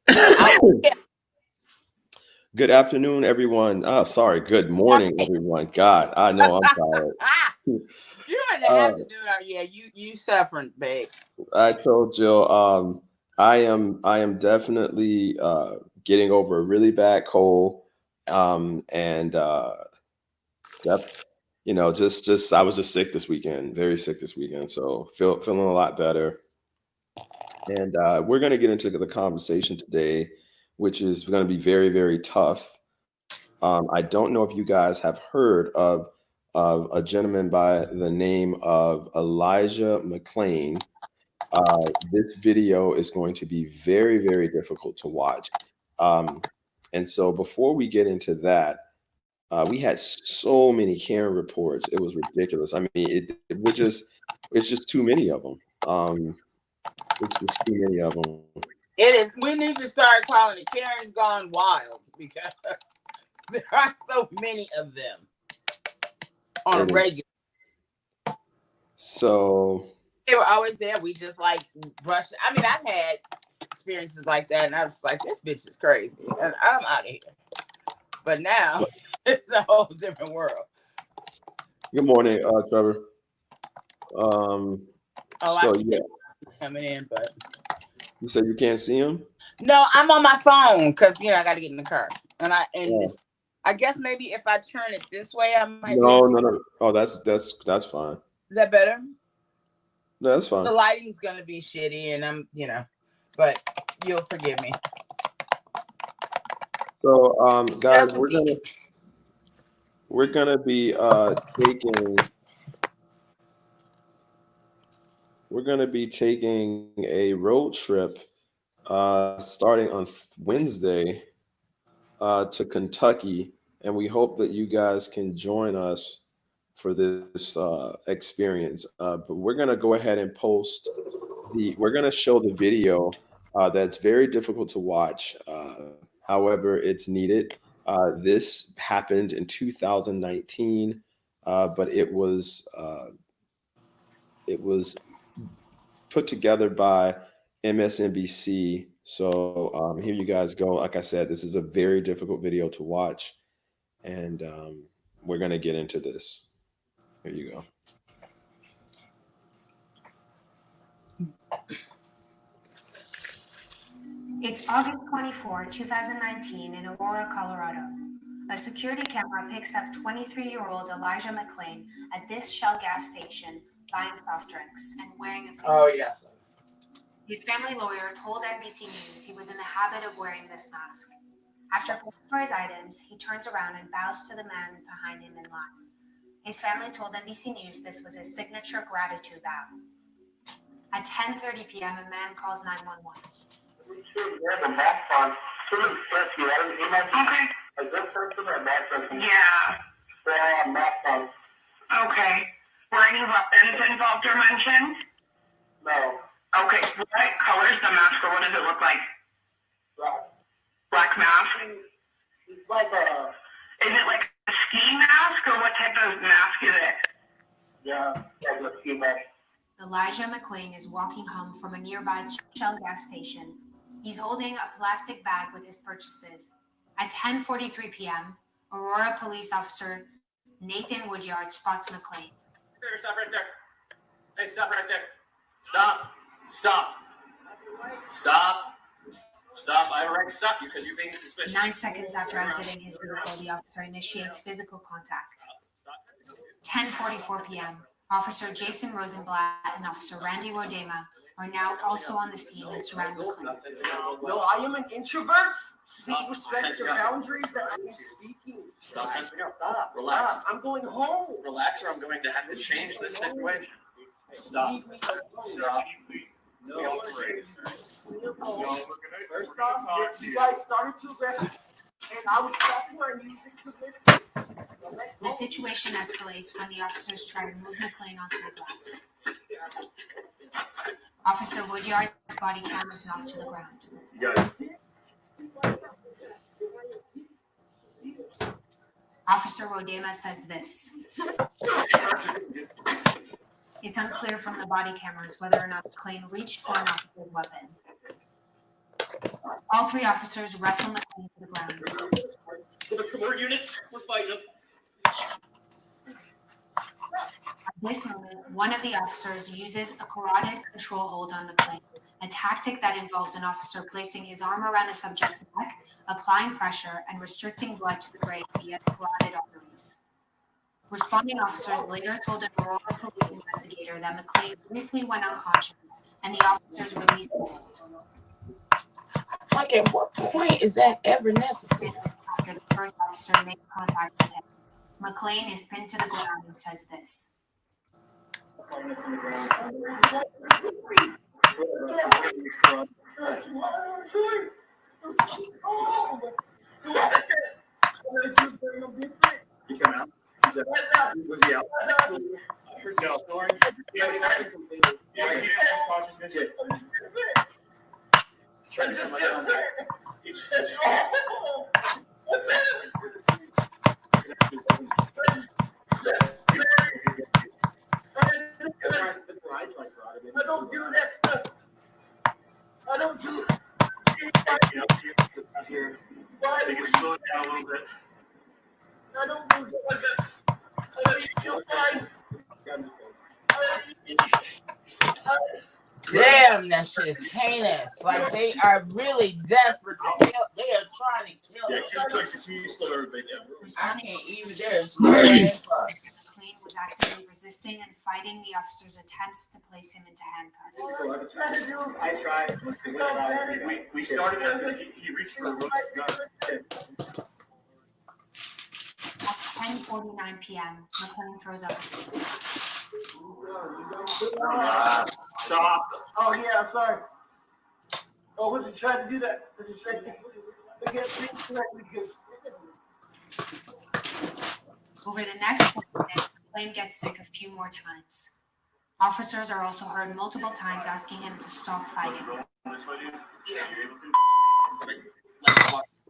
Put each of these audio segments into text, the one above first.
I Good afternoon, everyone. Oh, sorry. Good morning, everyone. God, I know I'm tired. you in the Uh, afternoon. Yeah, you suffering, babe. I told Jill, I am definitely getting over a really bad cold, and that, just I was just sick this weekend, very sick this weekend. So feeling a lot better, and we're gonna get into the conversation today, which is going to be very, very tough. I don't know if you guys have heard of a gentleman by the name of Elijah McClain. This video is going to be very, very difficult to watch. Um, and so before we get into that, we had so many Karen reports. It was ridiculous. I mean, it's just too many of them. It's just too many of them. It is. We need to start calling it Karen's Gone Wild because there are so many of them on a It is. regular. So, They were always there. We just like brush. I mean, I've had experiences like that, and I was like, "This bitch is crazy," and I'm out of here. But now it's a whole different world. good morning, Trevor. Um, Oh, I so can yeah, hear coming in, but you said you can't see him? no, I'm on my phone because I got to get in the car, and Oh, I guess maybe if I turn it this way, I might be able no, to. no, no. Oh, that's fine. Is that better? No, that's The fine. lighting's gonna be shitty, and but you'll forgive me. So, guys, Chesapeake. we're gonna be taking we're gonna be taking a road trip starting on Wednesday to Kentucky, and we hope that you guys can join us for this experience. But we're gonna go ahead and post we're gonna show the video that's very difficult to watch. However, it's needed. This happened in 2019, but it was put together by MSNBC. So here you guys go. Like I said, this is a very difficult video to watch, and we're gonna get into this. Here you go. It's August 24, 2019, in Aurora, Colorado. A security camera picks up 23-year-old Elijah McClain at this Shell gas station buying soft drinks and wearing a face Oh mask. yeah. His family lawyer told NBC News he was in the habit of wearing this mask. After paying for his items, he turns around and bows to the man behind him in line. His family told NBC News this was his signature gratitude bow. At 10:30 p.m., a man calls 911. Okay. A good person or a bad person? Yeah. Okay. Were any weapons involved or mentioned? No. Okay. What color is the mask or what does it look like? Black. Black mask? It's like a, Is it like a ski mask or what type of mask is it? yeah, like a ski mask. Elijah McClain is walking home from a nearby Shell gas station. He's holding a plastic bag with his purchases. At 10:43 p.m., Aurora police officer Nathan Woodyard spots McClain. There, stop right there. Hey, stop right there. Stop. Stop. Stop. Stop. I have a right to stop you because you're being suspicious. 9 seconds after exiting his vehicle, the officer initiates physical contact. Stop. 10:44 p.m., Officer Jason Rosenblatt and Officer Randy Rodema are now also on the scene and surround McClain. No, I am an introvert. Please Stop. respect 10 your seconds. boundaries that I'm speaking. Stop. 10 seconds. Stop. Relax. Stop. I'm going home. Relax, or I'm going to have to change this situation. Stop. Leave me Stop. No. We all agree. First off, you guys started too aggressive, and I was stopping my music to this. The situation escalates when the officers try to move McClain onto the glass. Officer Woodyard's body cam is knocked to the ground. Yes. Officer Rodema says this. It's unclear from the body cameras whether or not McClain reached for an officer's weapon. All three officers wrestle McClain to the ground. Some more units. We're fighting them. At this moment, one of the officers uses a carotid control hold on McClain, a tactic that involves an officer placing his arm around a subject's neck, applying pressure, and restricting blood to the brain via the carotid arteries. Responding officers later told an Aurora police investigator that McClain briefly went unconscious, and the officers released the hold. Like, at what point is that ever necessary? After the first officer made contact with him, McClain is pinned to the ground and says this. You come out? Was he out? I heard your story. Yeah, he lost consciousness. I don't do that stuff. I don't do it. They can slow it down a little bit. I don't do that. I don't kill guys. Damn, that shit is heinous. Like, they are really desperate to kill. They are trying to kill Yeah, him. you slow everybody down. I can't even. There's no way. McClain was actively resisting and fighting the officers' attempts to place him into handcuffs. I tried. We started that because he reached for a roasted gun. At 10:49 p.m., McClain throws up a fit. Stop. Oh yeah, I'm sorry. Oh, was he trying to do that? Was he saying again? Because Over the next 4 minutes, McClain gets sick a few more times. Officers are also heard multiple times asking him to stop fighting. This way, dude? Yeah. You're able to?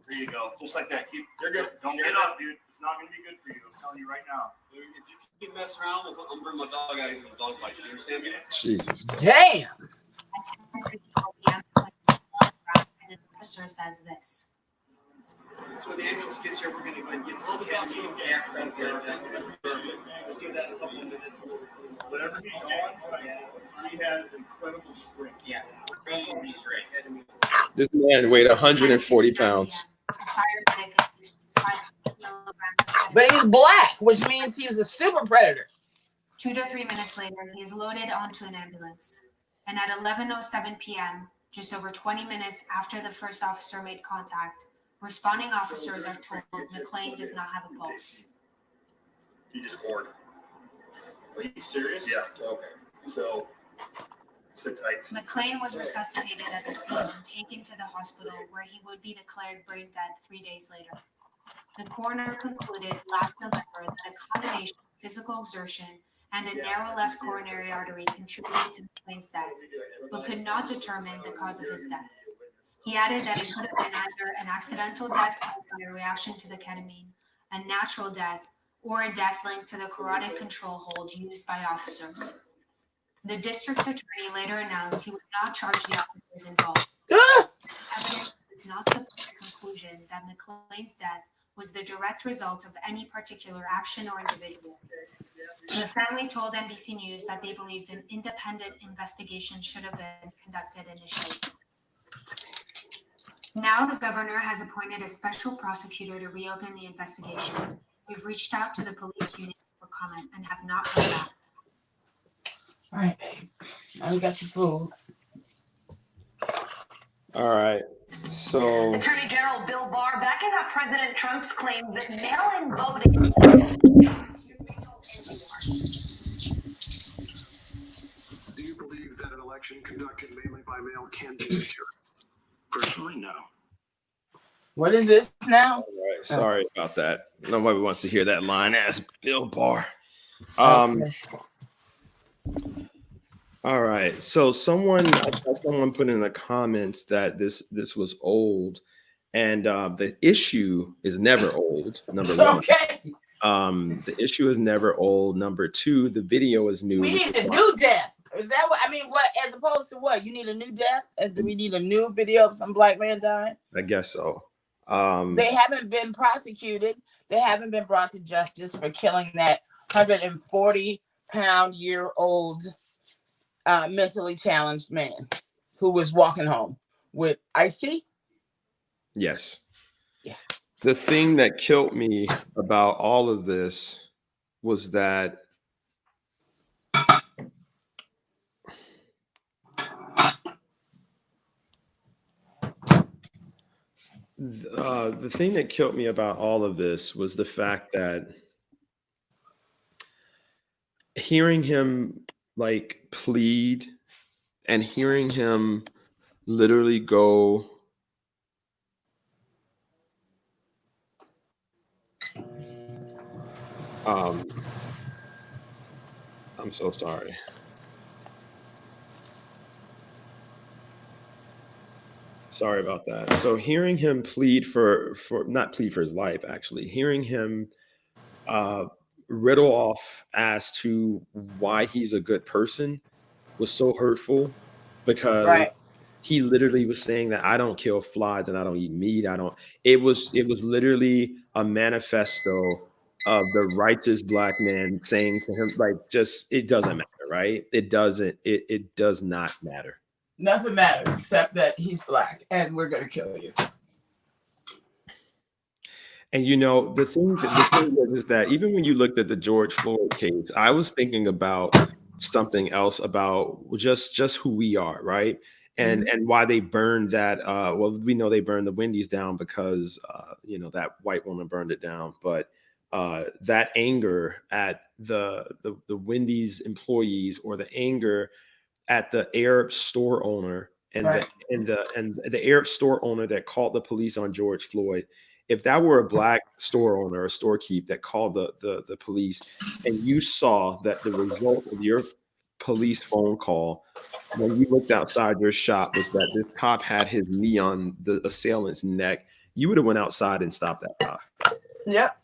There you go. Just like that. You're good. Don't get up, dude. It's not going to be good for you. I'm telling you right now. If you keep messing around, I'm going to bring my dog eyes and dog bites. You understand me? Jesus. Damn. At 10:54 p.m., McClain is still on the ground, and an officer says this. So when the ambulance gets here, we're going to get some ketamine gas out there. See that in a couple of minutes. Whatever he's on, he has incredible strength. Yeah. Incredible strength. This man weighed 140 pounds. A firefighter used 500 milligrams. But he's black, which means he was a super predator. 2 to 3 minutes later, he is loaded onto an ambulance. And at 11:07 p.m., just over 20 minutes after the first officer made contact, responding officers are told McClain does not have a pulse. He just poured. Are you serious? Yeah. Okay. So, sit tight. McClain was resuscitated at the scene and taken to the hospital where he would be declared brain dead 3 days later. The coroner concluded last November that a combination of physical exertion and a narrow left coronary artery contributed to McClain's death, but could not determine the cause of his death. He added that it could have been either an accidental death caused by a reaction to the ketamine, a natural death, or a death linked to the carotid control hold used by officers. The district attorney later announced he would not charge the officers involved. Evidence does not support the conclusion that McClain's death was the direct result of any particular action or individual. The family told NBC News that they believed an independent investigation should have been conducted initially. Now the governor has appointed a special prosecutor to reopen the investigation. We've reached out to the police unit for comment and have not heard back. All right, babe. Now we got your food. All right. So Attorney General Bill Barr backing up President Trump's claims that mail-in voting. Do you believe that an election conducted mainly by mail can be secure? Personally, no. What is this now? all right, sorry about that. Nobody wants to hear that line as Bill Barr. Okay. All right. So someone put in the comments that this was old, and the issue is never old. Number one. Okay. The issue is never old. Number two, the video is new. We need a new death. Is that what I mean? What as opposed to what? You need a new death? And do we need a new video of some black man dying? I guess so. They haven't been prosecuted. They haven't been brought to justice for killing that 140-pound-year-old mentally challenged man who was walking home with iced tea. Yes. Yeah. The thing that killed me about all of this was that the thing that killed me about all of this was the fact that hearing him like plead and hearing him literally go I'm so sorry. Sorry about that. So hearing him plead for not plead for his life, actually, hearing him riddle off as to why he's a good person was so hurtful because Right. he literally was saying that I don't kill flies and I don't eat meat. It was literally a manifesto of the righteous black man saying to him, like, just, it doesn't matter, right? It does not matter. Nothing matters except that he's black and we're going to kill you. And the thing is that even when you looked at the George Floyd case, I was thinking about something else, about just who we are, right? And why they burned that. Well, we know they burned the Wendy's down because that white woman burned it down. But that anger at the Wendy's employees, or the anger at the Arab store owner and Right. the Arab store owner that called the police on George Floyd. If that were a black store owner or storekeep that called the police, and you saw that the result of your police phone call when you looked outside your shop was that this cop had his knee on the assailant's neck, you would have went outside and stopped that cop. Yep.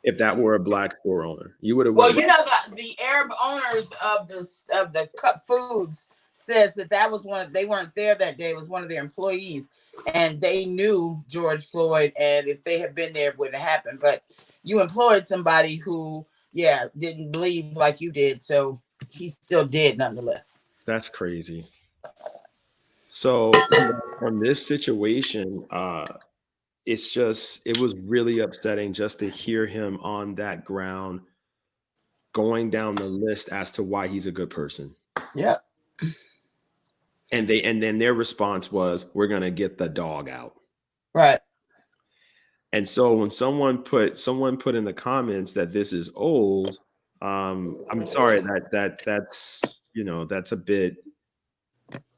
If that were a black store owner, you would have. Well, the Arab owners of the Cup Foods says that was they weren't there that day. It was one of their employees, and they knew George Floyd, and if they had been there, it wouldn't have happened. But you employed somebody who, didn't believe like you did, so he's still dead nonetheless. That's crazy. So from this situation, it was really upsetting just to hear him on that ground going down the list as to why he's a good person. Yeah. And then their response was, we're going to get the dog out. Right. And so when someone put in the comments that this is old, I'm sorry that's a bit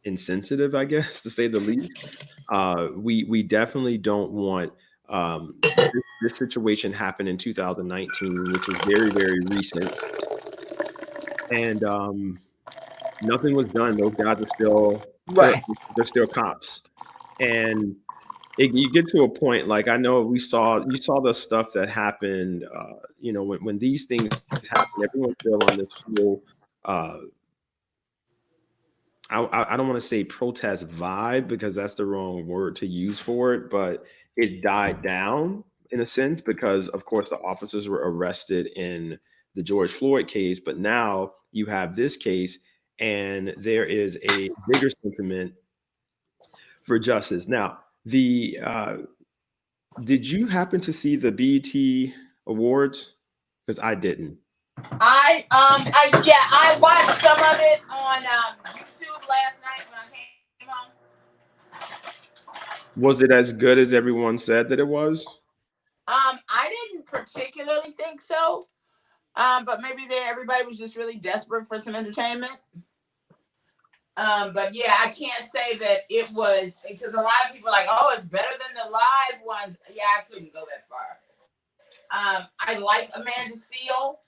insensitive, I guess, to say the least. We definitely don't want this situation happened in 2019, which is very, very recent, and nothing was done. Those guys are still right. They're still cops, and you get to a point, like, I know you saw the stuff that happened. When these things happen, everyone's still on this whole. I don't want to say protest vibe, because that's the wrong word to use for it, but it died down in a sense because, of course, the officers were arrested in the George Floyd case. But now you have this case, and there is a bigger sentiment for justice. Now, did you happen to see the BET Awards? Because I didn't. I watched some of it on YouTube last night when I came home. Was it as good as everyone said that it was? I didn't particularly think so. But maybe everybody was just really desperate for some entertainment. But yeah, I can't say that it was, because a lot of people are like, oh, it's better than the live ones. Yeah, I couldn't go that far. I like Amanda Seal,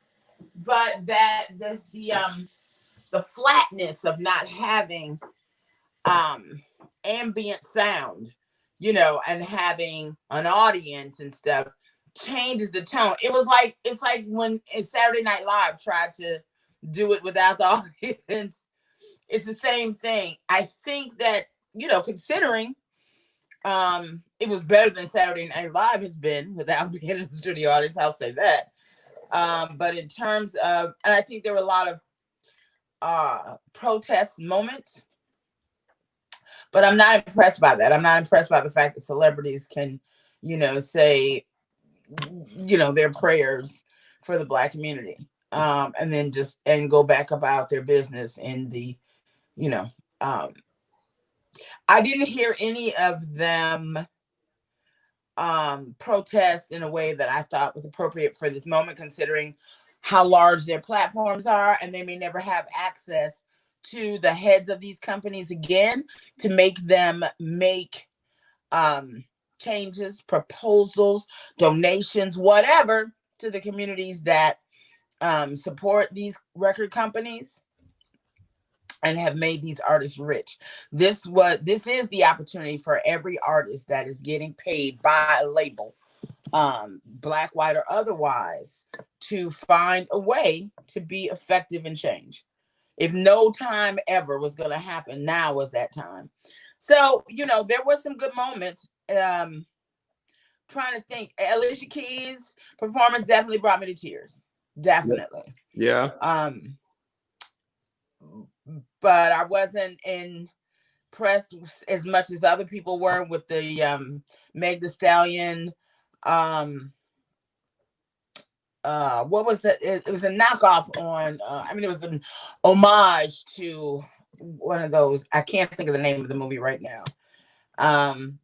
but that the flatness of not having ambient sound, and having an audience and stuff changes the tone. It's like when Saturday Night Live tried to do it without the audience. It's the same thing. I think that, considering it was better than Saturday Night Live has been without being in the studio audience, I'll say that. But in terms of, and I think there were a lot of protest moments, but I'm not impressed by that. I'm not impressed by the fact that celebrities can, say, their prayers for the Black community, and then and go back about their business in the, I didn't hear any of them protest in a way that I thought was appropriate for this moment, considering how large their platforms are, and they may never have access to the heads of these companies again to make them make changes, proposals, donations, whatever, to the communities that support these record companies and have made these artists rich. This is the opportunity for every artist that is getting paid by a label, Black, white, or otherwise, to find a way to be effective and change. If no time ever was going to happen, now was that time. So, there were some good moments. Trying to think, Alicia Keys' performance definitely brought me to tears. Definitely. Yeah. But I wasn't impressed as much as other people were with the Meg Thee Stallion. What was it? It was a knockoff on. It was an homage to one of those. I can't think of the name of the movie right now.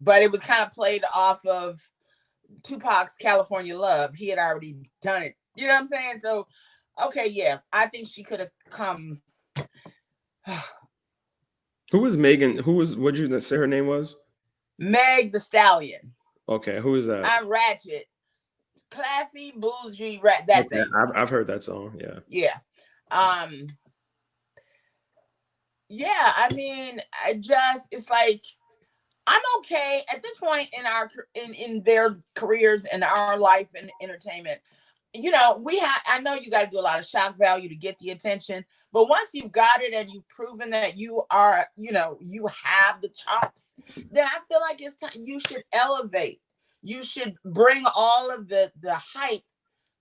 But it was kind of played off of Tupac's California Love. He had already done it. You know what I'm saying? So, okay, yeah, I think she could have come. Who was Megan? What'd you say her name was? Meg Thee Stallion. Okay, who is that? I'm ratchet. Classy, bougie, that okay, thing. I've heard that song, yeah. Yeah. Yeah, it's like, I'm okay at this point in their careers and our life and entertainment. I know you got to do a lot of shock value to get the attention, but once you've got it and you've proven that you are, you have the chops, then I feel like it's time you should elevate. You should bring all of the hype,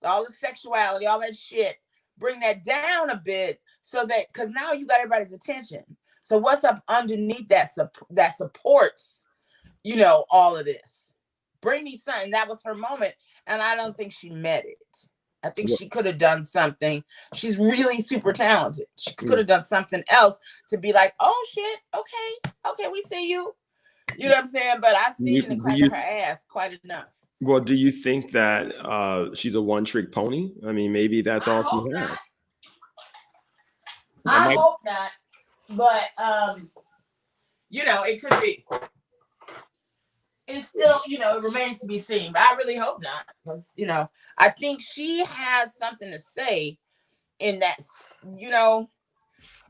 all the sexuality, all that shit, bring that down a bit, so that, because now you got everybody's attention. So what's up underneath that supports, all of this? Bring me something. That was her moment, and I don't think she met it. I think she could have done something. She's really super talented. She could have done something else to be like, oh shit, okay, we see you. You know what I'm saying? But I've seen the crack of her ass quite enough. Well, do you think that she's a one-trick pony? Maybe that's all she had. I hope not. But it could be. It's still, it remains to be seen. But I really hope not, because I think she has something to say in that,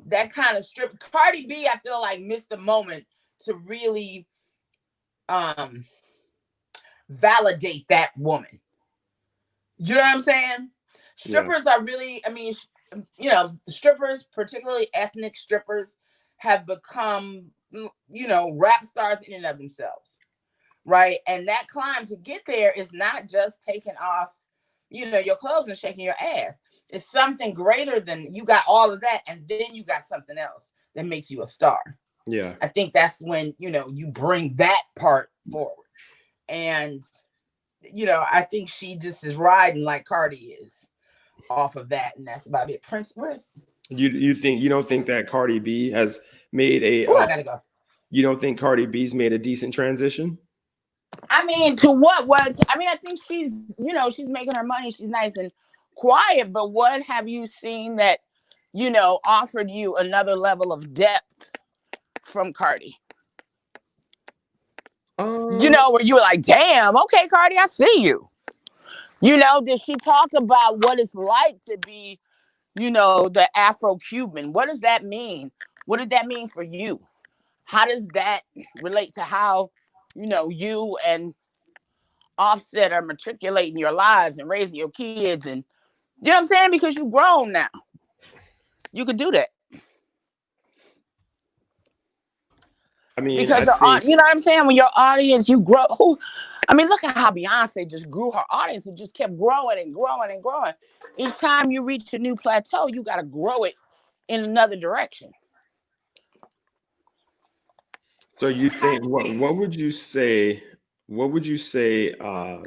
that kind of strip. Cardi B, I feel like, missed the moment to really validate that woman. You know what I'm saying? Strippers are really, strippers, particularly ethnic strippers, have become, rap stars in and of themselves, right? And that climb to get there is not just taking off, your clothes and shaking your ass. It's something greater than, you got all of that, and then you got something else that makes you a star. Yeah. I think that's when, you bring that part forward. And, I think she just is riding like Cardi is off of that. And that's about it. Prince, where's... You don't think that Cardi B has made a... I gotta go. You don't think Cardi B's made a decent transition? To what? I think she's, she's making her money. She's nice and quiet. But what have you seen that, offered you another level of depth from Cardi? Where you were like, damn, okay, Cardi, I see you. Did she talk about what it's like to be, the Afro-Cuban? What does that mean? What did that mean for you? How does that relate to how, you and Offset are matriculating your lives and raising your kids? And you know what I'm saying? Because you've grown now. You could do that. I mean, Because you know what I'm saying? When your audience, you grow. I mean, look at how Beyonce just grew her audience and just kept growing and growing and growing. Each time you reach a new plateau, you got to grow it in another direction. So you think what would you say? What would you say? All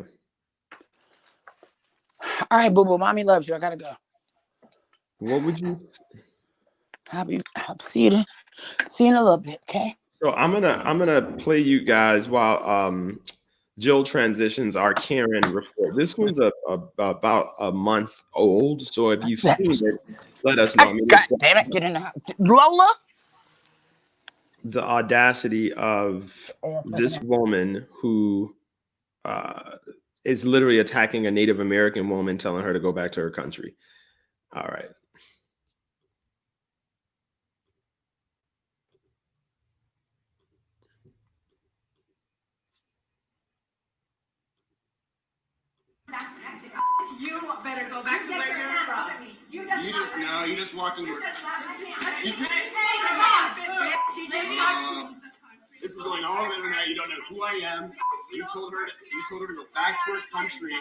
right, boo boo, mommy loves you. I gotta go. What would you? I'll see you in a little bit, okay? So I'm gonna play you guys while Jill transitions our Karen report. This one's about a month old, so if you've seen it, let us know. I mean, God damn it, get in the house. Lola? The audacity of this woman who is literally attacking a Native American woman, telling her to go back to her country. All right. You better go back to where you're from. You just walked into Excuse me? This is going all over the internet. You don't know who I am. You told her to go back to her country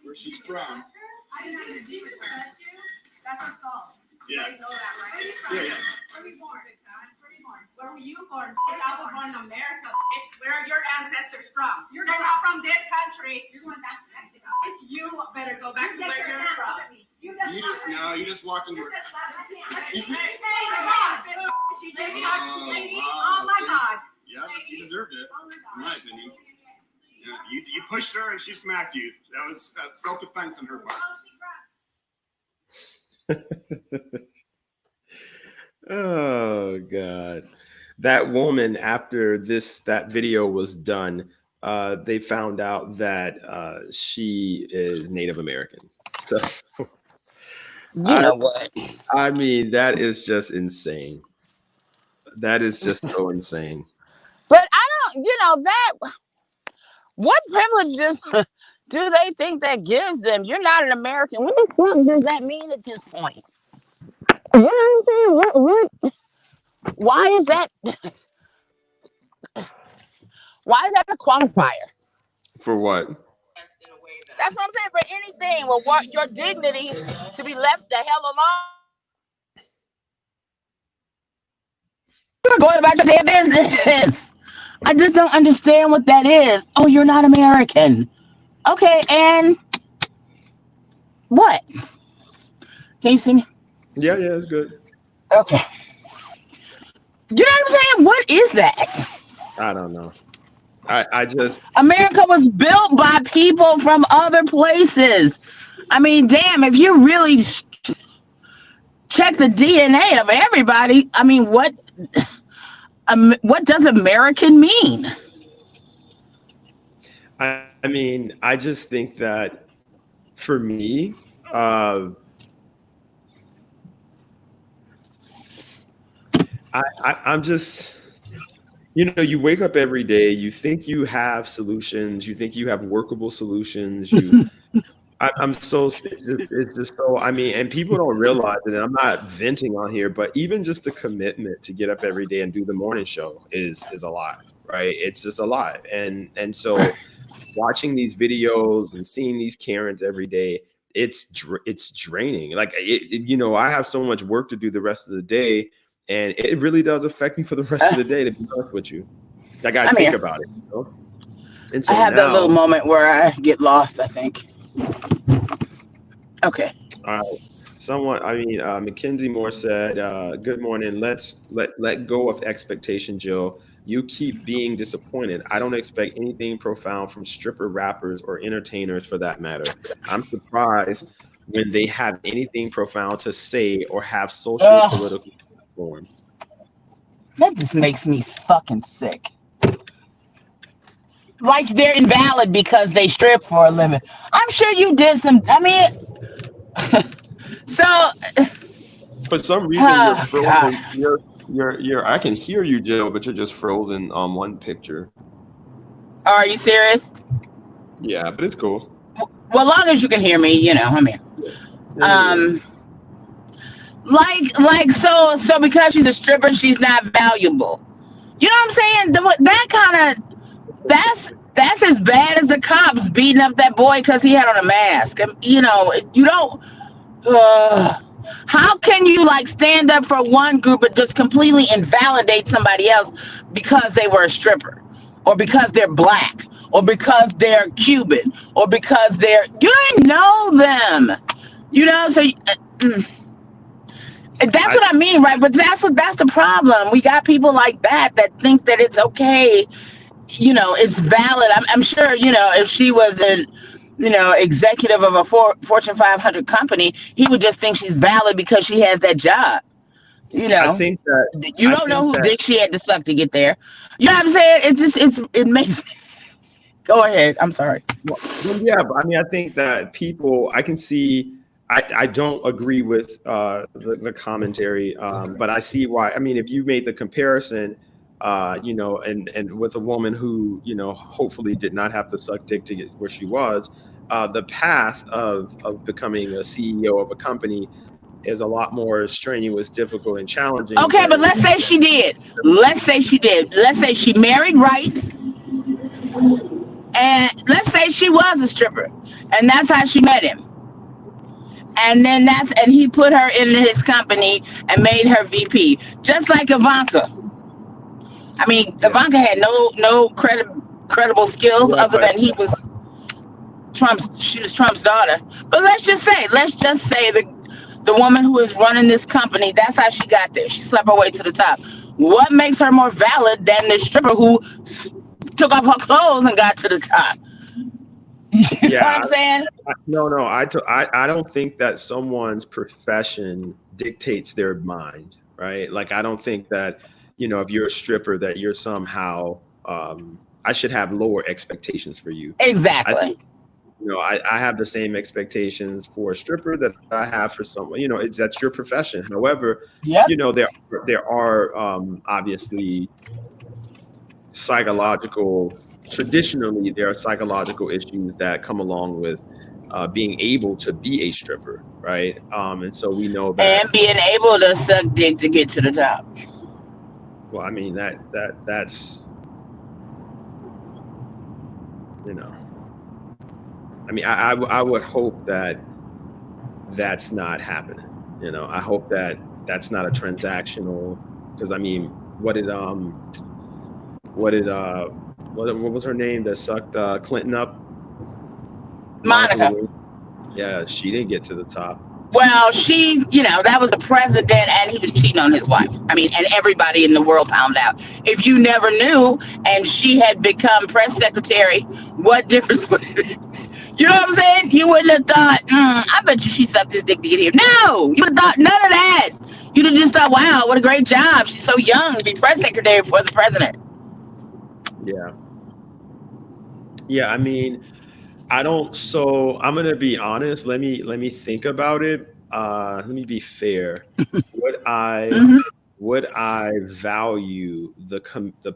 where she's from. That's assault. Yeah. You know that, right? Yeah. Where were you born? Where were you born? Bitch, I was born in America, bitch. Where are your ancestors from? They're not from this country. You're going back to Mexico. Bitch, you better go back to where you're from. You just walked into Excuse me? She just touched me. Oh my God. Yeah, you deserved it, in my opinion. Yeah, you pushed her and she smacked you. That was self-defense on her part. Oh God. That woman, after that video was done, they found out that she is Native American. So you know what? I mean, that is just insane. That is just so insane. But I don't, what privileges do they think that gives them? You're not an American. What the fuck does that mean at this point? You know what I'm saying? What? Why is that? Why is that a qualifier? For what? That's what I'm saying. For anything, well, what your dignity to be left the hell alone. You're going about your damn business. I just don't understand what that is. Oh, you're not American. Okay, and what? Can you sing? Yeah, it's good. Okay. You know what I'm saying? What is that? I don't know. I just America was built by people from other places. I mean, damn, if you really check the DNA of everybody, I mean, what does American mean? I mean, I just think that for me, I'm just, you wake up every day, you think you have solutions, you think you have workable solutions. I'm so, it's just so, I mean, and people don't realize it, and I'm not venting on here, but even just the commitment to get up every day and do the morning show is a lot, right? It's just a lot. And so watching these videos and seeing these Karens every day, it's draining. Like, I have so much work to do the rest of the day, and it really does affect me for the rest of the day, to be honest with you. I got to think about it. And so I have that little moment where I get lost, I think. Okay. Mackenzie Moore said, good morning. Let go of expectation, Jill. You keep being disappointed. I don't expect anything profound from stripper rappers or entertainers for that matter. I'm surprised when they have anything profound to say or have social political platform. That just makes me fucking sick. Like they're invalid because they strip for a living. I'm sure you did some. I mean, so for some reason you're frozen. You're. I can hear you, Jill, but you're just frozen on one picture. Are you serious? Yeah, but it's cool. Well, as long as you can hear me, I mean, So because she's a stripper, she's not valuable. You know what I'm saying? That kind of that's as bad as the cops beating up that boy because he had on a mask. You know, you don't. How can you like stand up for one group but just completely invalidate somebody else because they were a stripper, or because they're black, or because they're Cuban, or because you don't know them. You know, so. That's what I mean, right? But that's the problem. We got people like that think that it's okay. You know, it's valid. I'm sure. You know, if she was an executive of a Fortune 500 company, he would just think she's valid because she has that job. You know, I think that you don't know who dick she had to suck to get there. You know what I'm saying? It makes sense. Go ahead. I'm sorry. Well, yeah, but I mean, I think that people, I can see. I don't agree with the commentary, but I see why. I mean, if you made the comparison, you know, and with a woman who, you know, hopefully did not have to suck dick to get where she was, the path of becoming a CEO of a company is a lot more strenuous, difficult, and challenging. Okay, but let's say she did. Let's say she married right, and let's say she was a stripper, and that's how she met him. And then he put her in his company and made her VP, just like Ivanka. I mean, Ivanka had no credible skills other than she was Trump's daughter. But let's just say the woman who is running this company, that's how she got there. She slept her way to the top. What makes her more valid than the stripper who took off her clothes and got to the top? You know what I'm saying? No, I don't think that someone's profession dictates their mind, right? Like, I don't think that, you know, if you're a stripper, that you're somehow, I should have lower expectations for you. Exactly. I think, you know, I have the same expectations for a stripper that I have for someone, you know, that's your profession. However, you know, there are obviously traditionally there are psychological issues that come along with being able to be a stripper, right? And so we know that, and being able to suck dick to get to the top. Well, I mean that's, you know, I mean, I would hope that that's not happening. You know, I hope that that's not a transactional, because I mean, what was her name that sucked Clinton up? Monica. Yeah, she didn't get to the top. Well, she, you know, that was the president and he was cheating on his wife. I mean, and everybody in the world found out. If you never knew and she had become press secretary, what difference would it make? You know what I'm saying? You wouldn't have thought, I bet you she sucked his dick to get here. No, you would have thought none of that. You'd have just thought, wow, what a great job. She's so young to be press secretary for the president. Yeah. Yeah, I mean, so I'm gonna be honest. Let me think about it. Let me be fair. Would I value the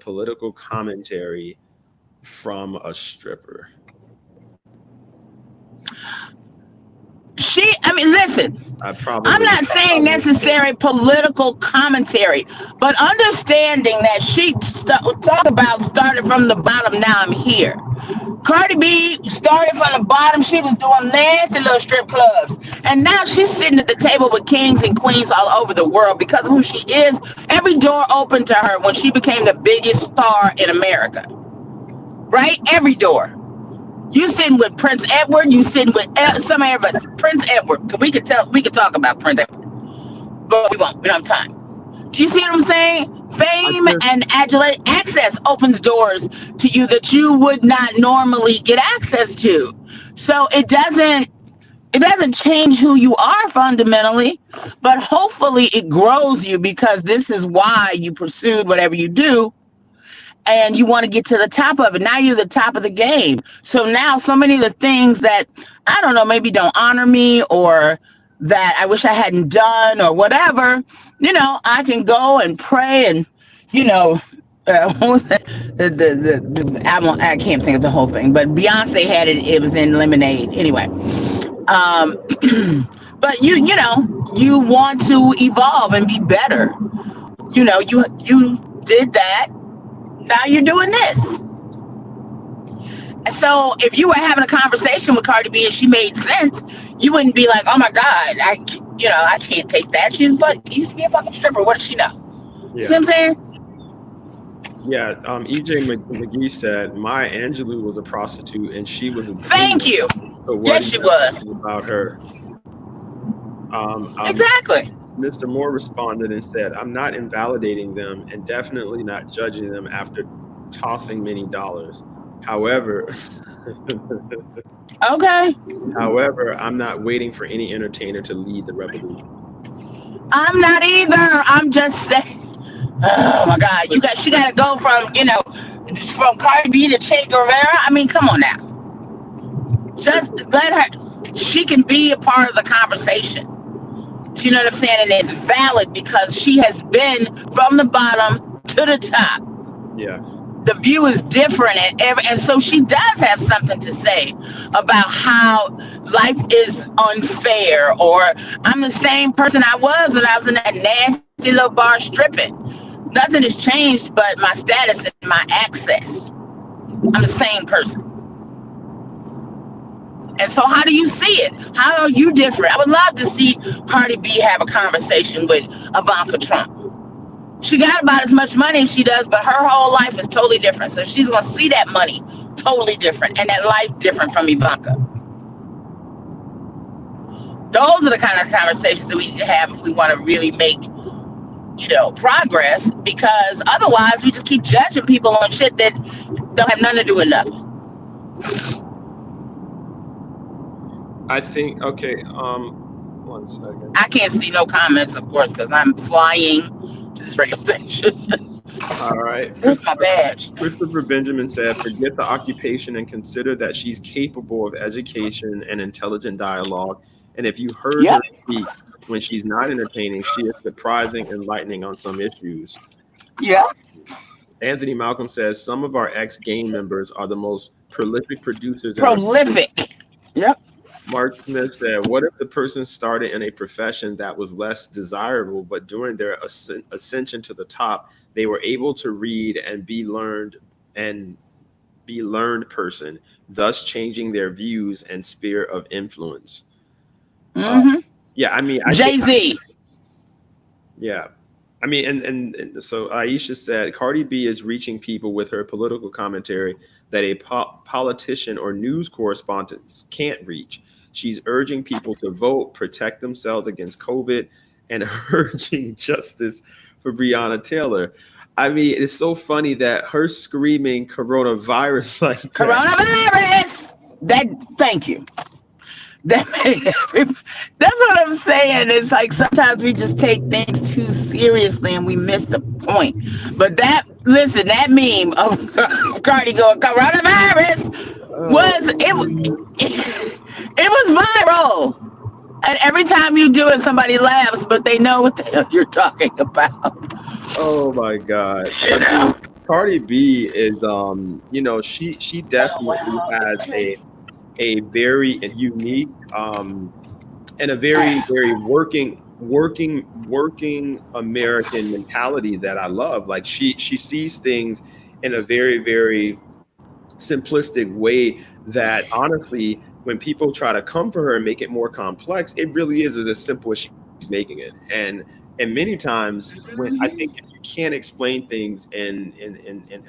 political commentary from a stripper? Listen, I'm not saying necessary political commentary, but understanding that she started from the bottom, now I'm here. Cardi B started from the bottom. She was doing nasty little strip clubs. And now she's sitting at the table with kings and queens all over the world because of who she is. Every door opened to her when she became the biggest star in America. Right? Every door. You sitting with Prince Edward. You sitting with some of us. Prince Edward. We could talk about Prince Edward, but we won't. We don't have time. Do you see what I'm saying? Fame and access opens doors to you that you would not normally get access to. So it doesn't change who you are fundamentally, but hopefully it grows you, because this is why you pursued whatever you do. And you want to get to the top of it. Now you're the top of the game. So now so many of the things that, I don't know, maybe don't honor me, or that I wish I hadn't done, or whatever, you know, I can go and pray and, you know, what was that? The album, I can't think of the whole thing, but Beyonce had it. It was in Lemonade. Anyway, But you know, you want to evolve and be better. You know, you did that. Now you're doing this. And so if you were having a conversation with Cardi B and she made sense, you wouldn't be like, oh my God, I can't take that. She used to be a fucking stripper. What does she know? Yeah. See what I'm saying? Yeah, EJ McGee said Maya Angelou was a prostitute and she was a Thank you. So what Yes, she was. about her? Exactly. Mr. Moore responded and said, I'm not invalidating them and definitely not judging them after tossing many dollars. However, Okay. however, I'm not waiting for any entertainer to lead the revolution. I'm not either. I'm just saying. Oh my God, she got to go from Cardi B to Che Guevara. I mean, come on now. Just let her. She can be a part of the conversation. Do you know what I'm saying? And it's valid because she has been from the bottom to the top. Yeah. The view is different, and so she does have something to say about how life is unfair, or I'm the same person I was when I was in that nasty little bar stripping. Nothing has changed but my status and my access. I'm the same person. And so how do you see it? How are you different? I would love to see Cardi B have a conversation with Ivanka Trump. She got about as much money as she does, but her whole life is totally different. So she's going to see that money totally different and that life different from Ivanka. Those are the kind of conversations that we need to have if we want to really make, progress, because otherwise we just keep judging people on shit that don't have nothing to do with nothing. I think, okay, 1 second. I can't see no comments, of course, because I'm flying to this radio station. All right. Where's my badge? Christopher Benjamin said, forget the occupation and consider that she's capable of education and intelligent dialogue. And if you heard her speak when she's not entertaining, she is surprising, enlightening on some issues. Yeah. Anthony Malcolm says, some of our ex-gang members are the most prolific producers. Prolific. Yep. Mark Smith said, what if the person started in a profession that was less desirable, but during their ascension to the top, they were able to read and be learned person, thus changing their views and sphere of influence. Mm-hmm. Yeah, I mean, Jay-Z. Yeah. I mean, and so Aisha said, Cardi B is reaching people with her political commentary that a politician or news correspondent can't reach. She's urging people to vote, protect themselves against COVID, and urging justice for Breonna Taylor. I mean, it's so funny that her screaming coronavirus like coronavirus. Thank you. That's what I'm saying. It's like sometimes we just take things too seriously and we miss the point. But that meme of Cardi going coronavirus it was viral. And every time you do it, somebody laughs, but they know what the hell you're talking about. Oh my God. Cardi B is she definitely has a very unique and a very working American mentality that I love. Like she sees things in a very, very simplistic way that honestly, when people try to come for her and make it more complex, it really is as simple as she's making it. And many times when I think if you can't explain things in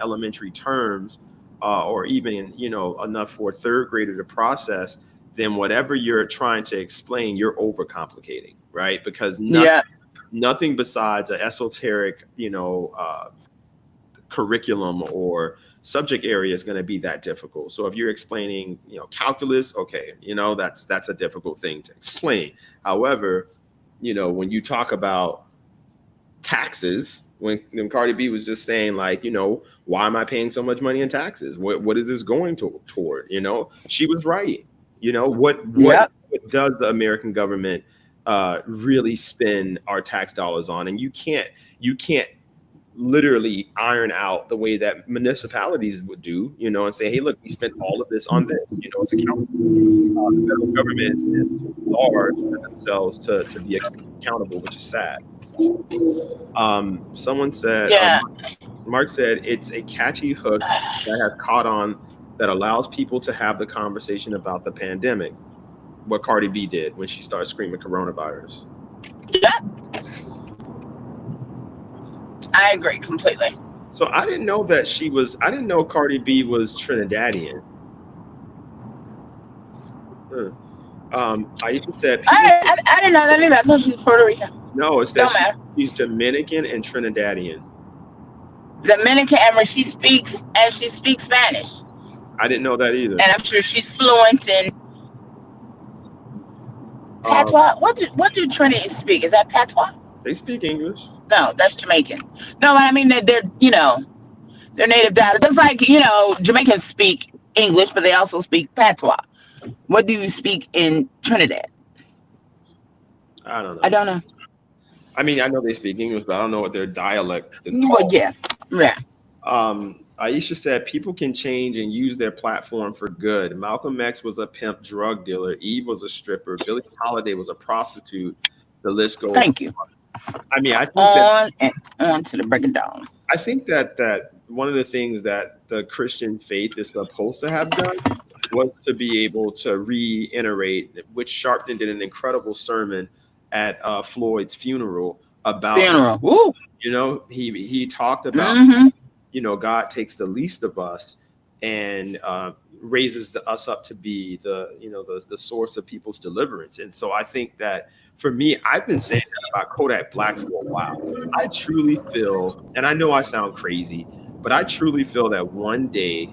elementary terms, or even enough for a third grader to process, then whatever you're trying to explain, you're overcomplicating, right? Because nothing besides an esoteric, curriculum or subject area is going to be that difficult. So if you're explaining, calculus, okay, that's a difficult thing to explain. However, when you talk about taxes, when Cardi B was just saying like, why am I paying so much money in taxes? What is this going toward? She was right. What does the American government really spend our tax dollars on? And you can't literally iron out the way that municipalities would do, and say, hey, look, we spent all of this on this. It's accountable. The federal government is too large for themselves to be accountable, which is sad. Someone said, Yeah. Mark said, it's a catchy hook that has caught on that allows people to have the conversation about the pandemic. What Cardi B did when she started screaming coronavirus. Yeah. I agree completely. So I didn't know Cardi B was Trinidadian. Aisha said, I didn't know that either. I thought she was Puerto Rican. No, it says she's Dominican and Trinidadian. Dominican, and she speaks Spanish. I didn't know that either. And I'm sure she's fluent in patois. What do Trinity speak? Is that patois? They speak English. No, that's Jamaican. No, I mean they're their native dialect. Just like Jamaicans speak English, but they also speak patois. What do you speak in Trinidad? I don't know. I don't know. I mean, I know they speak English, but I don't know what their dialect is Well, called. yeah. Aisha said, people can change and use their platform for good. Malcolm X was a pimp drug dealer. Eve was a stripper. Billie Holiday was a prostitute. The list goes. Thank you. I mean, I think on to the break of dawn. I think that one of the things that the Christian faith is supposed to have done was to be able to reiterate, which Sharpton did an incredible sermon at Floyd's funeral about. Woo. He talked about God takes the least of us and raises us up to be the source of people's deliverance. And so I think that for me, I've been saying that about Kodak Black for a while. I truly feel, and I know I sound crazy, but I truly feel that one day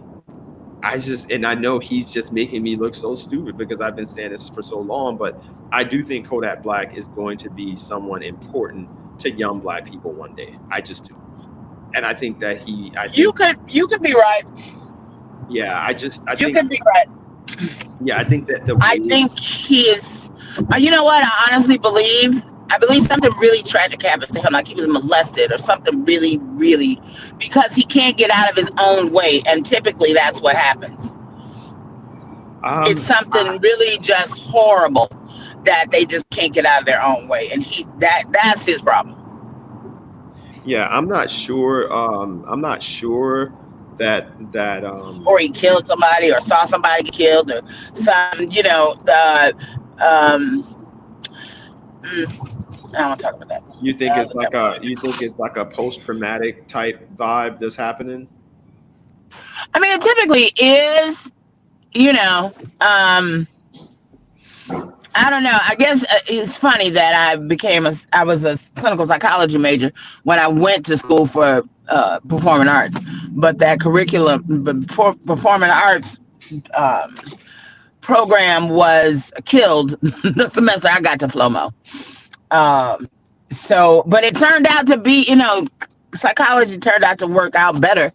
I know he's just making me look so stupid because I've been saying this for so long, but I do think Kodak Black is going to be someone important to young Black people one day. I just do. And I think that you could be right. Yeah, I think could be right. Yeah, I think that I think he is. You know what? I honestly believe something really tragic happened to him, like he was molested or something really, really, because he can't get out of his own way, and typically that's what happens. It's something really just horrible that they just can't get out of their own way, and that's his problem. Yeah, I'm not sure that or he killed somebody or saw somebody get killed or some, I don't want to talk about that. You think it's like a post-traumatic type vibe that's happening? I mean, it typically is, I don't know. I guess it's funny that I was a clinical psychology major when I went to school for performing arts, but that curriculum, performing arts program was killed the semester I got to FLOMO. But it turned out to be, psychology turned out to work out better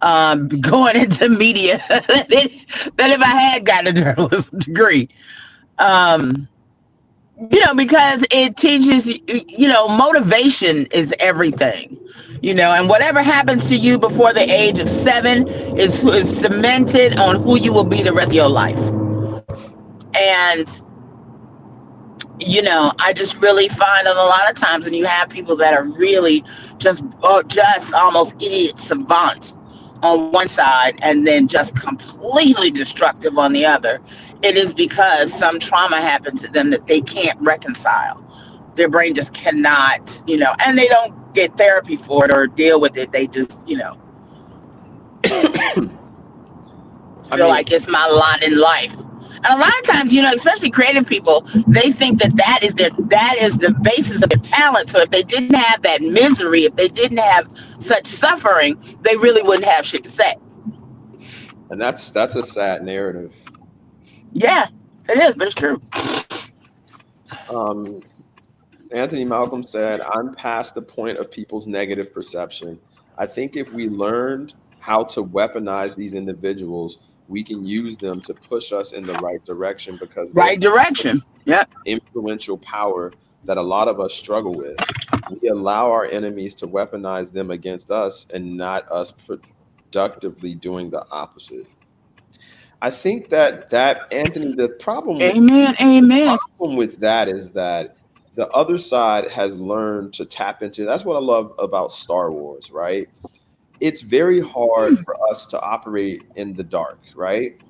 going into media than if I had gotten a journalism degree. Because it teaches, motivation is everything, and whatever happens to you before the age of 7 is cemented on who you will be the rest of your life. And, I just really find that a lot of times when you have people that are really just almost idiot savants on one side and then just completely destructive on the other, it is because some trauma happened to them that they can't reconcile. Their brain just cannot, and they don't get therapy for it or deal with it. They just, feel like it's my lot in life. And a lot of times, especially creative people, they think that is the basis of their talent. So if they didn't have that misery, if they didn't have such suffering, they really wouldn't have shit to say. And that's a sad narrative. Yeah, it is, but it's true. Anthony Malcolm said, I'm past the point of people's negative perception. I think if we learned how to weaponize these individuals, we can use them to push us in the right direction because right direction. Yeah. Influential power that a lot of us struggle with. We allow our enemies to weaponize them against us and not us productively doing the opposite. I think that Anthony, Amen. the Amen. problem with that is that the other side has learned to tap into. That's what I love about Star Wars, right? It's very hard for us to operate in the dark, right?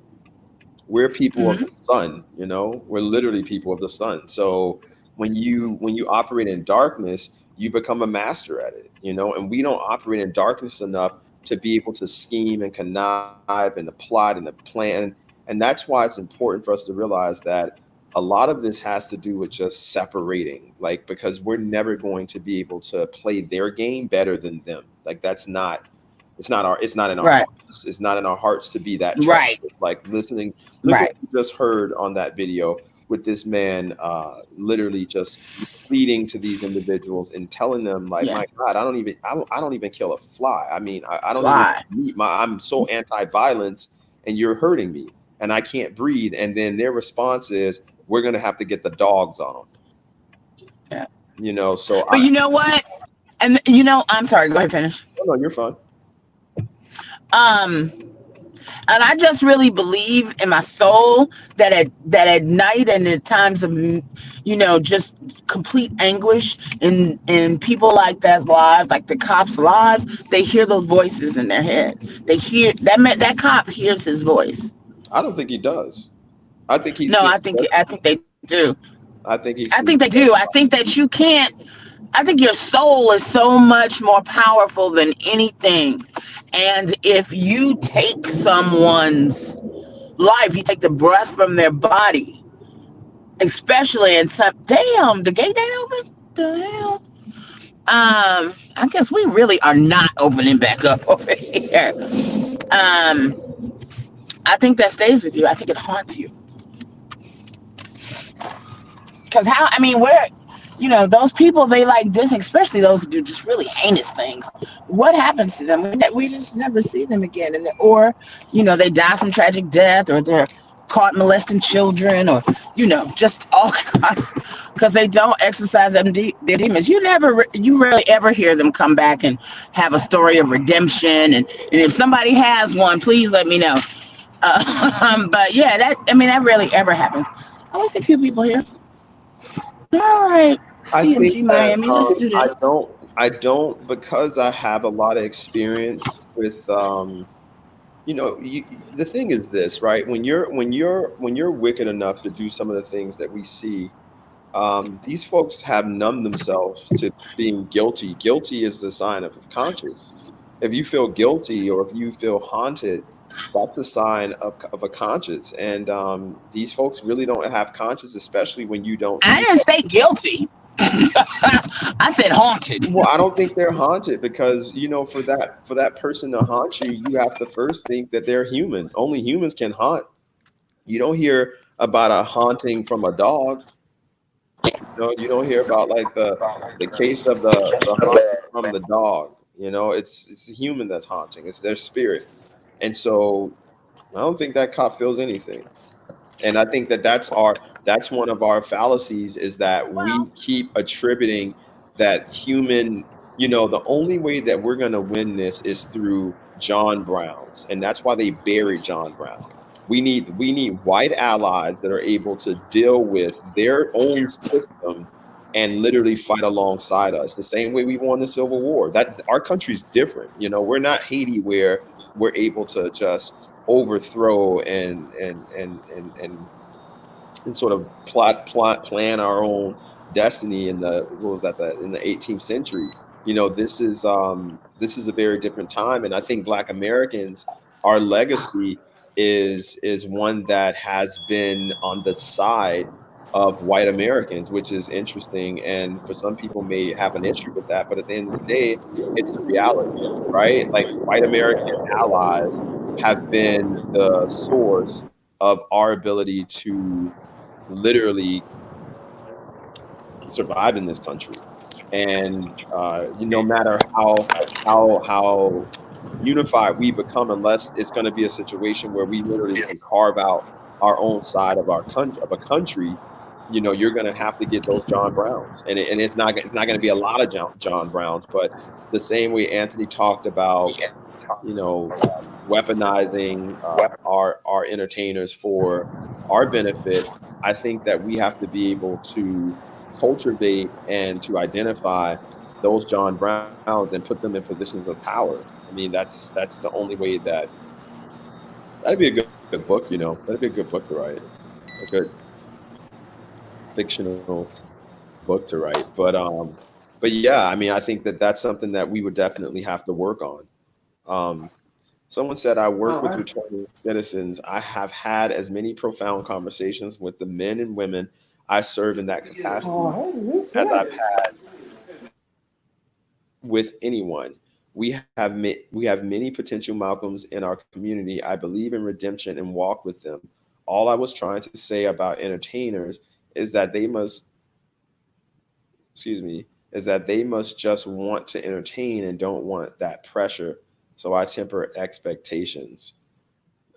We're people of Mhm. the sun, you know, we're literally people of the sun. So when you operate in darkness, you become a master at it, you know, and we don't operate in darkness enough to be able to scheme and connive and to plot and to plan. And that's why it's important for us to realize that a lot of this has to do with just separating, like, because we're never going to be able to play their game better than them. Like, it's not in our Right. hearts. It's not in our hearts to be that Right. treacherous. Like, listening, look what Right. you just heard on that video with this man literally just pleading to these individuals and telling them, like, Yeah. my God, I don't even kill a fly. I mean, I don't even Fly. meet I'm so anti-violence and you're hurting me and I can't breathe. And then their response is, we're gonna have to get the dogs on them. Yeah. You know, so But you know what? And I'm sorry. Go ahead. Finish. no, you're fine. Um. And I just really believe in my soul that at night and in times of just complete anguish in people like that's lives, like the cops' lives, they hear those voices in their head. They hear that cop hears his voice. I don't think he does. I think he No, sleeps. I think they do. I think he I think sleeps. they do. I think that you can't. I think your soul is so much more powerful than anything. And if you take someone's life, you take the breath from their body, especially in some damn, the gate ain't open. The hell? I guess we really are not opening back up over here. Um, I think that stays with you. I think it haunts you. Because where, those people, they like this, especially those who do just really heinous things. What happens to them? We just never see them again. Or, they die some tragic death, or they're caught molesting children, or, just all kinds, because they don't exercise their demons. You rarely ever hear them come back and have a story of redemption. And if somebody has one, please let me know. But yeah, that rarely ever happens. I only see a few people here. All right, I think CMG that Miami, let's do this. I don't because I have a lot of experience with the thing is this, right? When you're wicked enough to do some of the things that we see, these folks have numbed themselves to being guilty. Guilty is the sign of conscience. If you feel guilty or if you feel haunted, that's a sign of a conscience. And these folks really don't have conscience, especially when you don't I see. didn't say guilty. I said haunted. Well, I don't think they're haunted because, for that person to haunt you, you have to first think that they're human. Only humans can haunt. You don't hear about a haunting from a dog. You don't hear about like the case of the haunting from the dog. It's a human that's haunting. It's their spirit. And so I don't think that cop feels anything. And I think that that's one of our fallacies is that we keep attributing that human, the only way that we're going to win this is through John Browns. And that's why they buried John Brown. We need white allies that are able to deal with their own system and literally fight alongside us the same way we won the Civil War. That our country's different. We're not Haiti where we're able to just overthrow and sort of plan our own destiny in the 18th century. This is a very different time, and I think Black Americans, our legacy is one that has been on the side of white Americans, which is interesting, and for some people may have an issue with that, but at the end of the day, it's the reality, right? Like, white American allies have been the source of our ability to literally survive in this country. And no matter how unified we become, unless it's going to be a situation where we literally can carve out our own side of a country, you're going to have to get those John Browns, and it's not going to be a lot of John Browns, but the same way Anthony talked about, weaponizing our entertainers for our benefit. I think that we have to be able to cultivate and to identify those John Browns and put them in positions of power. I mean, that's the only way that'd be a good book. That'd be a good book to write, a good fictional book to write. But yeah, I mean, I think that that's something that we would definitely have to work on. Um, Someone said, I work with returning citizens. I have had as many profound conversations with the men and women I serve in that capacity as I've had with anyone. We have many potential Malcolms in our community. I believe in redemption and walk with them. All I was trying to say about entertainers is that they must, excuse me, is that they must just want to entertain and don't want that pressure. So I temper expectations.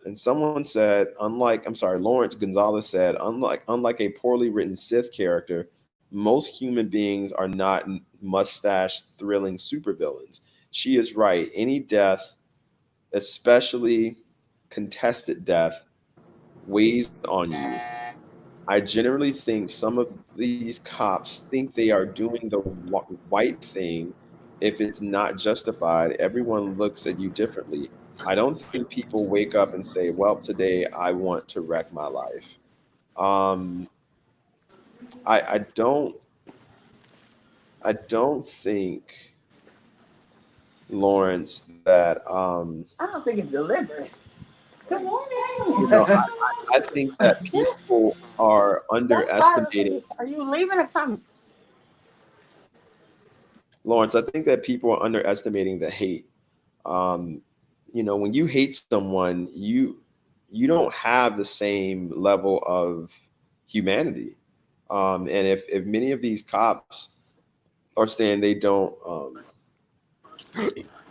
And someone said, Lawrence Gonzalez said, unlike a poorly written Sith character, most human beings are not mustache thrilling supervillains. She is right. Any death, especially contested death, weighs on you. I generally think some of these cops think they are doing the right thing. If it's not justified, everyone looks at you differently. I don't think people wake up and say, "Well, today I want to wreck my life." Um, I don't think, Lawrence, that I don't think it's deliberate. Good you morning. know I think that people are underestimating. Are you leaving or coming? Lawrence, I think that people are underestimating the hate. Um, when you hate someone, you don't have the same level of humanity. And if many of these cops are saying they don't,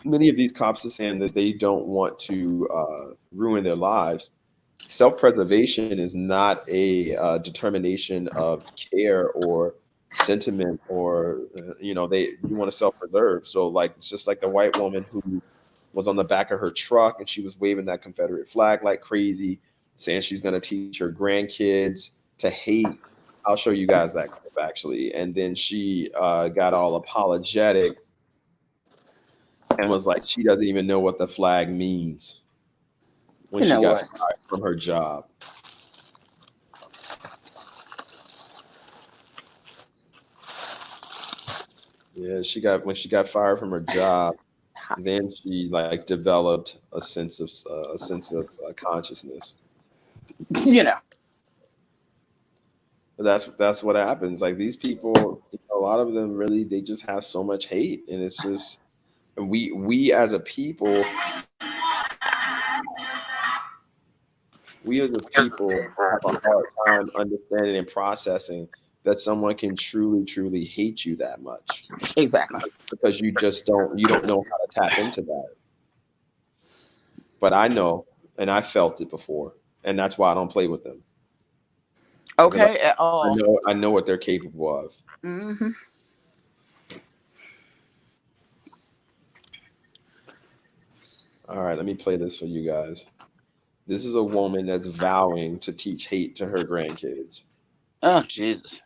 many of these cops are saying that they don't want to ruin their lives. Self-preservation is not a determination of care or sentiment, or you want to self-preserve. So like it's just like the white woman who was on the back of her truck and she was waving that Confederate flag like crazy, saying she's going to teach her grandkids to hate. I'll show you guys that clip actually. And then she got all apologetic and was like, she doesn't even know what the flag means when You she know got what? fired from her job. Yeah, when she got fired from her job, then she like developed a sense of consciousness. You know. But that's what happens. Like these people, a lot of them really they just have so much hate, and it's just we as a people, have a hard time understanding and processing that someone can truly, truly hate you that much Exactly. because you don't know how to tap into that. But I know, and I felt it before, and that's why I don't play with them because Okay, at I all. know I know what they're capable of. Mm-hmm. All right, let me play this for you guys. This is a woman that's vowing to teach hate to her grandkids, Oh, Jesus.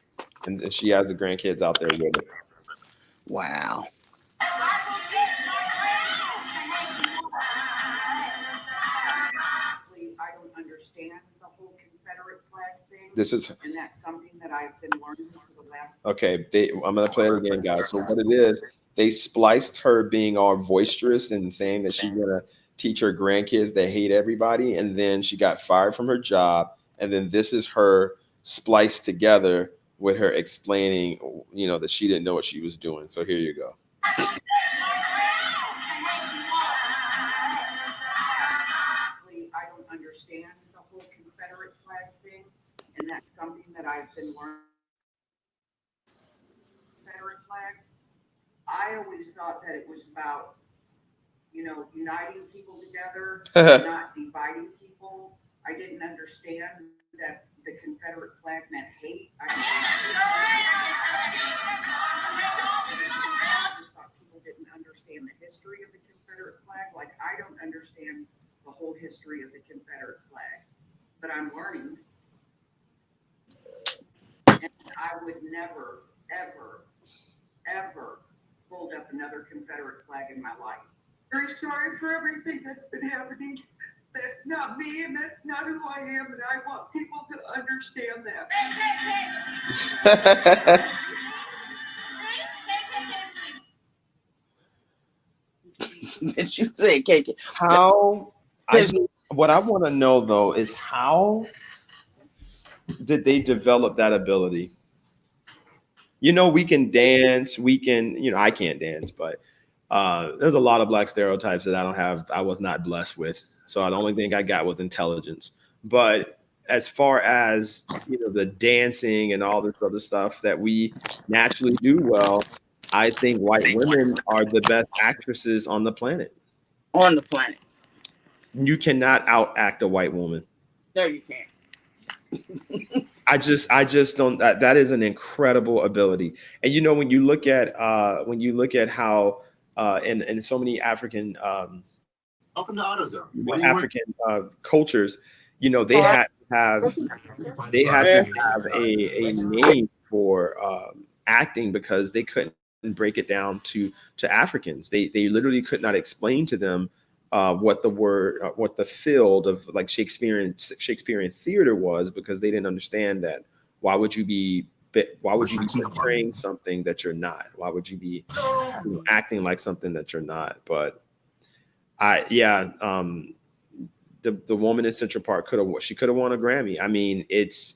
and she has the grandkids out there with her. Wow. I don't understand the whole Confederate flag thing. This is And that's something that I've been learning for the last. okay. I'm gonna play it again, guys. So what it is, they spliced her being all boisterous and saying that she's gonna teach her grandkids they hate everybody, and then she got fired from her job, and then this is her spliced together with her explaining, that she didn't know what she was doing. So here you go. I don't understand the whole Confederate flag thing, and that's something that I've been learning. Confederate flag. I always thought that it was about, uniting people together and not dividing people. I didn't understand that the Confederate flag meant hate. I just thought people didn't understand the history of the Confederate flag. Like, I don't understand the whole history of the Confederate flag, but I'm learning. And I would never, ever, ever hold up another Confederate flag in my life. Very sorry for everything that's been happening. That's not me, and that's not who I am, and I want people to understand that. Did you say cake? How? What I want to know though is how did they develop that ability? You know, we can dance. We can. You know, I can't dance, but there's a lot of black stereotypes that I was not blessed with. So the only thing I got was intelligence. But as far as, you know, the dancing and all this other stuff that we naturally do well, I think white women are the best actresses on the planet. On the planet. You cannot outact a white woman. No, you can't. I just don't. That is an incredible ability. And you know, when you look at how in so many African Welcome to AutoZone. African cultures, you know, they had to have a name for acting because they couldn't break it down to Africans. They literally could not explain to them what the field of like Shakespearean theater was, because they didn't understand that. Why would you be portraying something that you're not? Why would you be acting like something that you're not? But the woman in Central Park could have won a Grammy. I mean, it's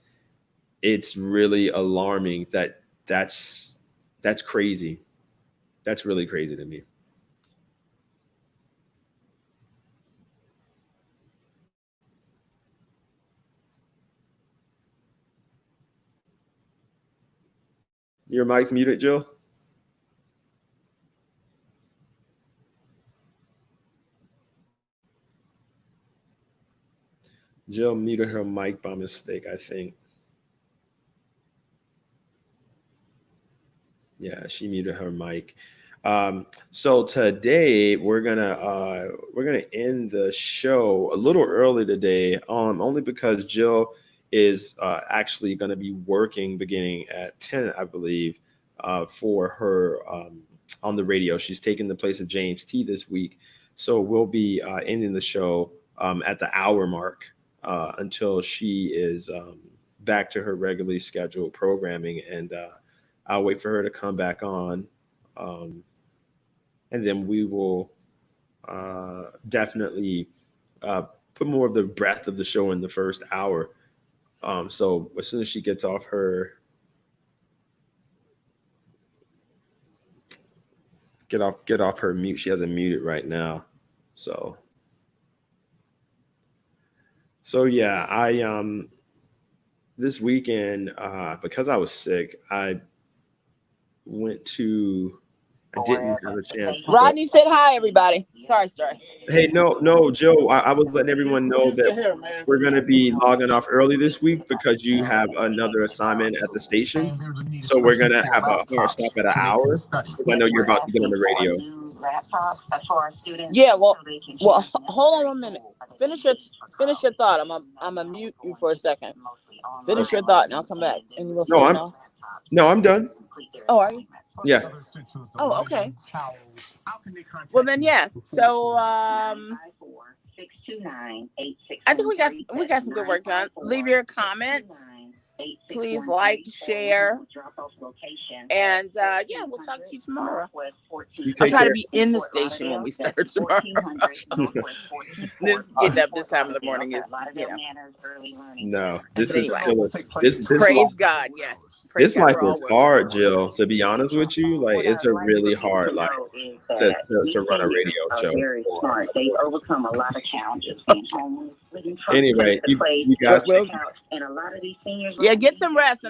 really alarming that's crazy. That's really crazy to me. Your mic's muted, Jill. Jill muted her mic by mistake, I think. Yeah, she muted her mic. So today we're gonna end the show a little early today, only because Jill is actually going to be working beginning at 10, I believe, for her on the radio. She's taking the place of James T this week, so we'll be ending the show at the hour mark until she is back to her regularly scheduled programming, and I'll wait for her to come back on, and then we will definitely put more of the breadth of the show in the first hour. So as soon as she gets off her get off her mute, she hasn't muted right now. So yeah, I this weekend because I was sick, I didn't have a chance. Rodney said hi, everybody. Sorry. Hey, no, Joe. I was letting everyone know that we're going to be logging off early this week because you have another assignment at the station. So we're going to have a hard stop at an hour. I know you're about to get on the radio. Yeah, well, hold on 1 minute. Finish your thought. I'm gonna mute you for a second. Finish your thought, and I'll come back. And you will say no. No, I'm done. Oh, are you? Yeah. Oh, okay. Well then, yeah. So I think we got some good work done. Leave your comments. Please like, share, and yeah, we'll talk to you tomorrow. I'll try to be in the station when we start tomorrow. Getting up this time of the morning is, No, this is praise God. Yes. This life is hard, Jill. To be honest with you, like it's a really hard life to run a radio show. Very smart. They overcome a lot of challenges. Being homeless, Anyway, you guys. And a lot of these seniors. Yeah, get some rest.